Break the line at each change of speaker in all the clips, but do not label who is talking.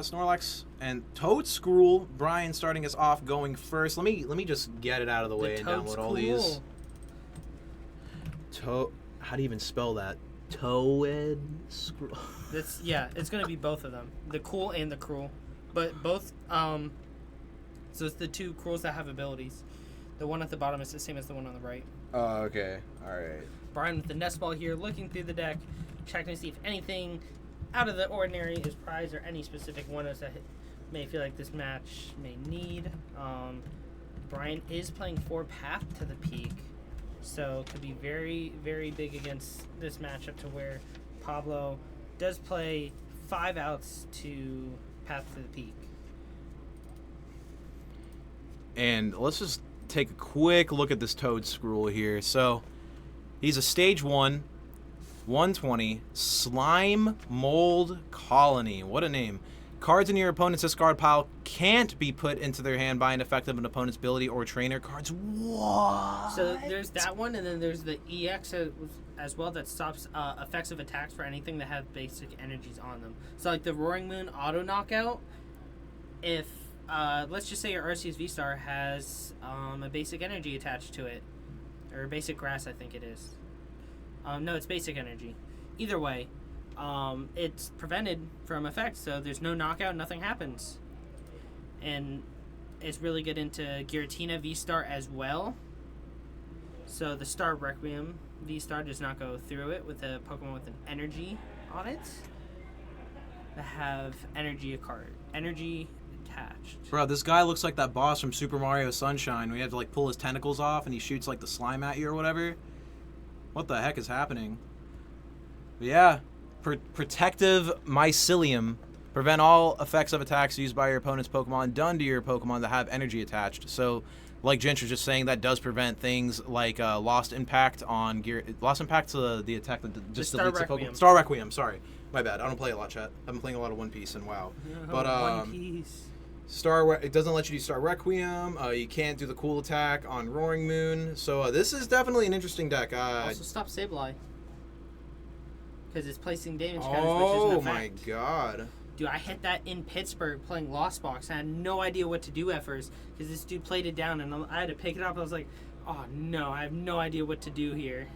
Snorlax and Toedscruel. Brian starting us off going first. Let me just get it out of the way and download all these. How do you even spell that? Toedscruel.
It's gonna be both of them, the cool and the cruel, but both. So it's the two cruels that have abilities. The one at the bottom is the same as the one on the right.
Oh, okay. All right.
Brian with the nest ball here, looking through the deck, checking to see if anything out of the ordinary is prized or any specific one-offs that may feel like this match may need. Brian is playing for Path to the Peak, so could be very, very big against this matchup to where Pablo does play 5 outs to Path to the Peak.
And let's just take a quick look at this Toedscruel here. So he's a stage 1, 120, Slime Mold Colony. What a name. Cards in your opponent's discard pile can't be put into their hand by an effect of an opponent's ability or trainer cards. What?
So there's that one, and then there's the EX as well that stops effects of attacks for anything that have basic energies on them. So like the Roaring Moon auto knockout, if let's just say your ArceusVSTAR has a basic energy attached to it, or basic grass, I think it is. No, it's basic energy. Either way, it's prevented from effects, so there's no knockout, nothing happens. And it's really good into Giratina VSTAR as well. So the Star Requiem VSTAR does not go through it with a Pokemon with an energy on it that have energy attached.
Bro, this guy looks like that boss from Super Mario Sunshine where you have to like pull his tentacles off and he shoots like the slime at you or whatever. What the heck is happening? But yeah, Protective Mycelium. Prevent all effects of attacks used by your opponent's Pokemon done to your Pokemon that have energy attached. So, like Ginch was just saying, that does prevent things like Lost Impact on Gear. Lost Impact to the attack that just deletes the Pokemon. Star Requiem, sorry. My bad. I don't play a lot, chat. I've been playing a lot of One Piece and WoW. But
One Piece.
It doesn't let you do Star Requiem. You can't do the cool attack on Roaring Moon. So this is definitely an interesting deck.
Also stop Sableye. Because it's placing damage counters, which is an effect.
My god.
Dude, I hit that in Pittsburgh playing Lost Box. I had no idea what to do at first because this dude played it down and I had to pick it up. I was like, oh no, I have no idea what to do here.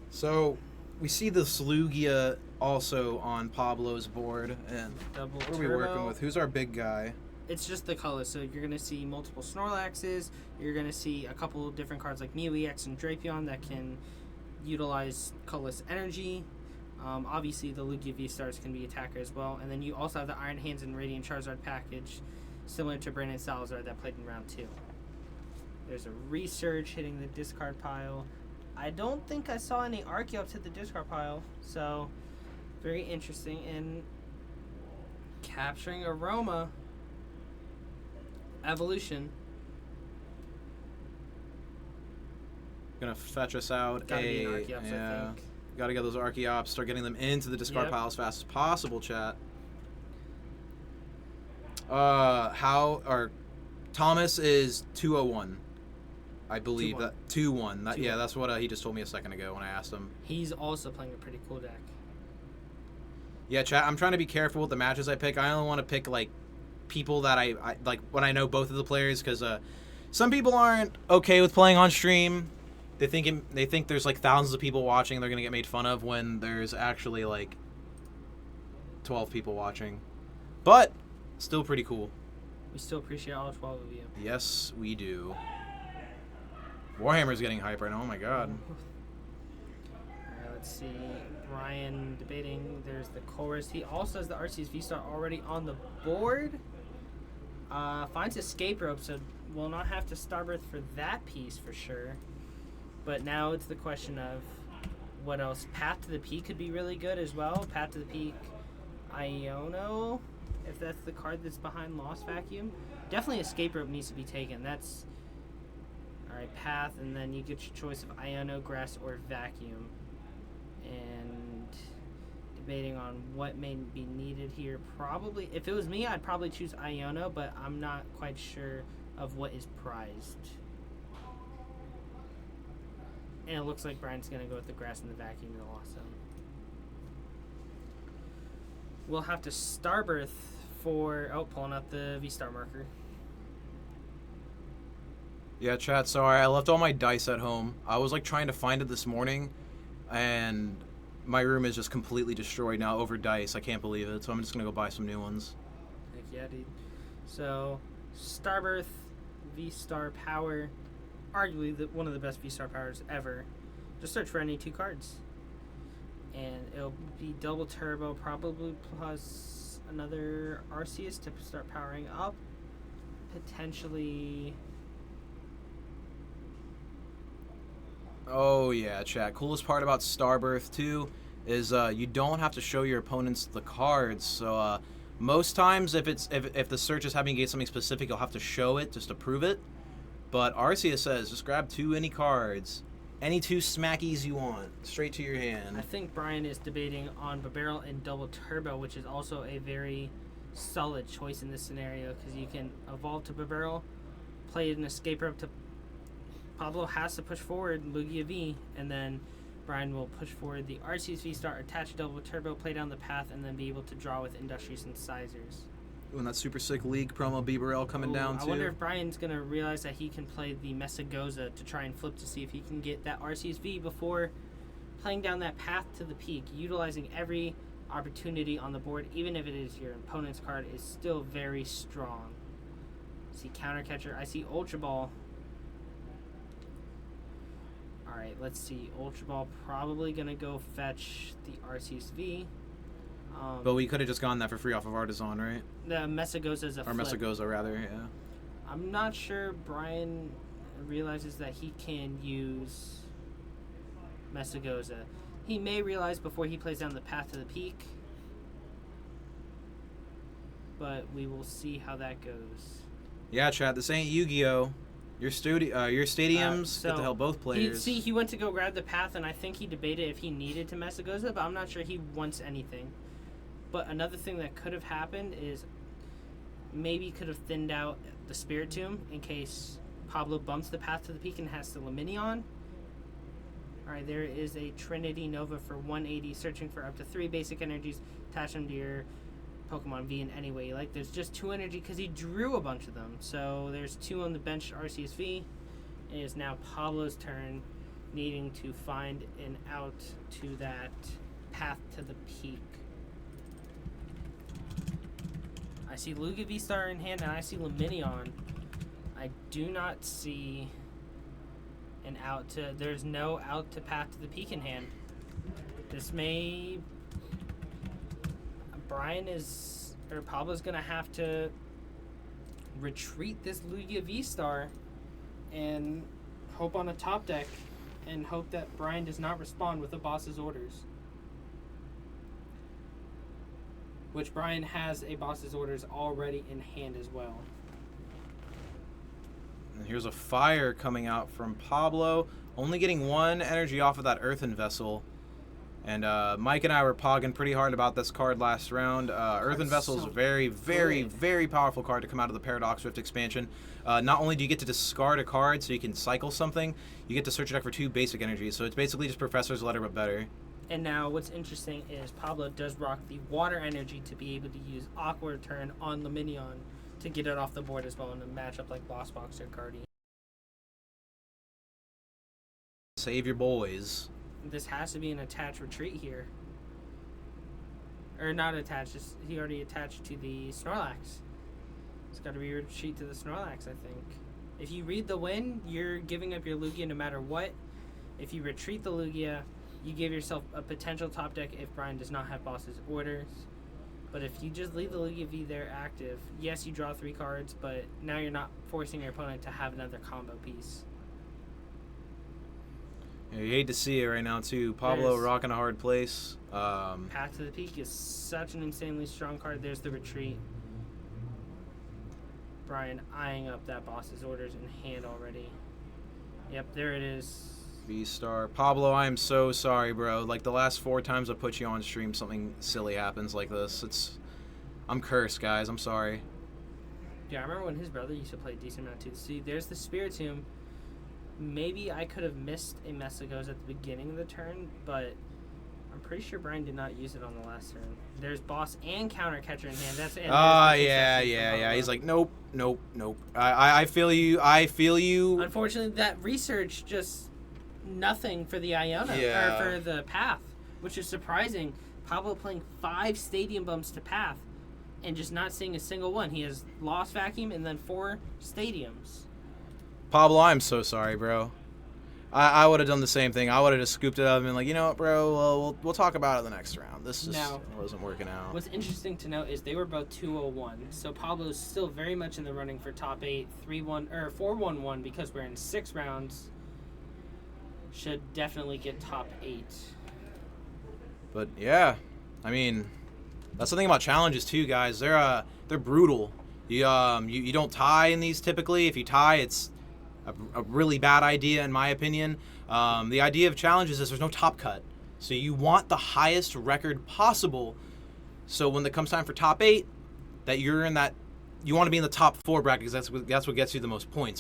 So we see the Lugia also on Pablo's board. And
Double
what are we working with? Who's our big guy?
It's just the colors. So you're going to see multiple Snorlaxes. You're going to see a couple of different cards like Mew EX and Drapion that can utilize colorless energy. Obviously, the LugiaVSTARs can be attacker as well. And then you also have the Iron Hands and Radiant Charizard package, similar to Brandon Salazar that played in round 2. There's a Research hitting the discard pile. I don't think I saw any Archeops hit the discard pile, so very interesting. And capturing Aroma. Evolution.
Gonna fetch us out
Gotta be an Archeops, I think.
Gotta get those Archeops, start getting them into the discard pile as fast as possible, chat. Thomas is 201. I believe
2-1.
that 2-1. Yeah, that's what he just told me a second ago when I asked him.
He's also playing a pretty cool deck.
Yeah, chat, I'm trying to be careful with the matches I pick. I only want to pick like people that I like when I know both of the players, because some people aren't okay with playing on stream. They think there's like thousands of people watching and they're gonna get made fun of when there's actually like 12 people watching. But still pretty cool.
We still appreciate all 12 of you.
Yes, we do. Warhammer's getting hype right now. Oh my god.
Alright, let's see. Brian debating. There's the chorus. He also has the ArceusVSTAR already on the board. Finds Escape Rope, so we'll not have to Starbirth for that piece for sure. But now it's the question of what else. Path to the Peak could be really good as well. Path to the Peak, Iono, if that's the card that's behind Lost Vacuum. Definitely Escape Rope needs to be taken. That's alright, Path, and then you get your choice of Iono, Grass, or Vacuum. And debating on what may be needed here. Probably, if it was me, I'd probably choose Iono, but I'm not quite sure of what is prized. And it looks like Brian's going to go with the Grass and the Vacuum in the Lost Zone. we'll have to Starbirth for... Oh, pulling out the V-Star marker.
Yeah, chat, sorry. I left all my dice at home. I was, like, trying to find it this morning, and my room is just completely destroyed now over dice. I can't believe it, so I'm just going to go buy some new ones.
Heck yeah, dude. So, Starbirth, V-Star power, arguably one of the best V-Star powers ever. Just search for any 2 cards. And it'll be double turbo, probably plus another Arceus to start powering up. Potentially...
Oh, yeah, chat. Coolest part about Starbirth, too, is you don't have to show your opponents the cards. So, most times, if the search is having you get something specific, you'll have to show it just to prove it. But Arceus says, just grab any cards. Any 2 smackies you want. Straight to your hand.
I think Brian is debating on Barbarrel and Double Turbo, which is also a very solid choice in this scenario, because you can evolve to Barbarrel, play an Escape Rope to... Pablo has to push forward Lugia V, and then Brian will push forward the ArceusVSTAR, attach Double Turbo, play down the path, and then be able to draw with Industry Synthesizers.
Ooh, and that super sick League promo Barbarrel coming down, too.
I wonder if Brian's going to realize that he can play the Mesagoza to try and flip to see if he can get that Arceus V before playing down that path to the peak. Utilizing every opportunity on the board, even if it is your opponent's card, is still very strong. I see Counter Catcher. I see Ultra Ball. Alright, let's see. Ultra Ball probably going to go fetch the Arceus V.
But we could have just gotten that for free off of Artisan, right?
The Mesagoza is a flip.
Or Mesagoza, rather, yeah.
I'm not sure Brian realizes that he can use Mesagoza. He may realize before he plays down the path to the peak. But we will see how that goes.
Yeah, chat, this ain't Yu-Gi-Oh! Your stadiums get to help both players.
He went to go grab the path, and I think he debated if he needed to Mesagoza, but I'm not sure he wants anything. But another thing that could have happened is maybe could have thinned out the Spiritomb in case Pablo bumps the path to the peak and has to Luminion. Alright, there is a Trinity Nova for 180, searching for up to 3 basic energies. Attach them to your Pokemon V in any way you like. There's just 2 energy because he drew a bunch of them. So there's 2 on the bench Arceus V. It is now Pablo's turn, needing to find an out to that path to the peak. I see LugiaVSTAR in hand, and I see Luminion. I do not see an out to... There's no out to path to the peak in hand. This may... Pablo's going to have to retreat this LugiaVSTAR and hope on a top deck and hope that Brian does not respond with a boss's orders. Which Brian has a boss's orders already in hand as well.
And here's a fire coming out from Pablo. Only getting 1 energy off of that Earthen Vessel. And Mike and I were pogging pretty hard about this card last round. Earthen Vessel is a very, very, very powerful card to come out of the Paradox Rift expansion. Not only do you get to discard a card so you can cycle something, you get to search it out for 2 basic energies. So it's basically just Professor's Letter but better.
And now what's interesting is Pablo does rock the water energy to be able to use Aqua Return on Luminion to get it off the board as well in a matchup like Lost Box or Guardian.
Save your boys.
This has to be an attached retreat here. Or not attached, he already attached to the Snorlax. It's got to be a retreat to the Snorlax, I think. If you read the win, you're giving up your Lugia no matter what. If you retreat the Lugia, you give yourself a potential top deck if Brian does not have boss's orders. But if you just leave the Lugia V there active, yes, you draw 3 cards, but now you're not forcing your opponent to have another combo piece.
Yeah, you hate to see it right now, too. Pablo rocking a hard place.
Path to the Peak is such an insanely strong card. There's the retreat. Brian eyeing up that boss's orders in hand already. Yep, there it is.
V-Star. Pablo, I am so sorry, bro. Like, the last 4 times I put you on stream, something silly happens like this. I'm cursed, guys. I'm sorry.
Yeah, I remember when his brother used to play a decent amount, too. See, there's the Spiritomb. Maybe I could have missed a Mesagoza at the beginning of the turn, but I'm pretty sure Brian did not use it on the last turn. There's boss and counter catcher in hand. That's
yeah. He's like, nope. I feel you.
Unfortunately, that research just nothing for the Iona or for the Path, which is surprising. Pablo playing 5 stadium bumps to Path and just not seeing a single one. He has Lost Vacuum and then 4 stadiums.
Pablo, I'm so sorry, bro. I would have done the same thing. I would have just scooped it up and been like, you know what, bro? Well, we'll talk about it the next round. This just wasn't working out.
What's interesting to note is they were both 201, so Pablo's still very much in the running for top 8, 3-1 or 4-1-1 because we're in 6 rounds. Should definitely get top 8.
But yeah, I mean, that's the thing about challenges too, guys. They're brutal. You don't tie in these typically. If you tie, it's a really bad idea in my opinion. The idea of challenges is there's no top cut, so you want the highest record possible. So when it comes time for top 8, that you're in that, you want to be in the top 4 bracket because that's what gets you the most points.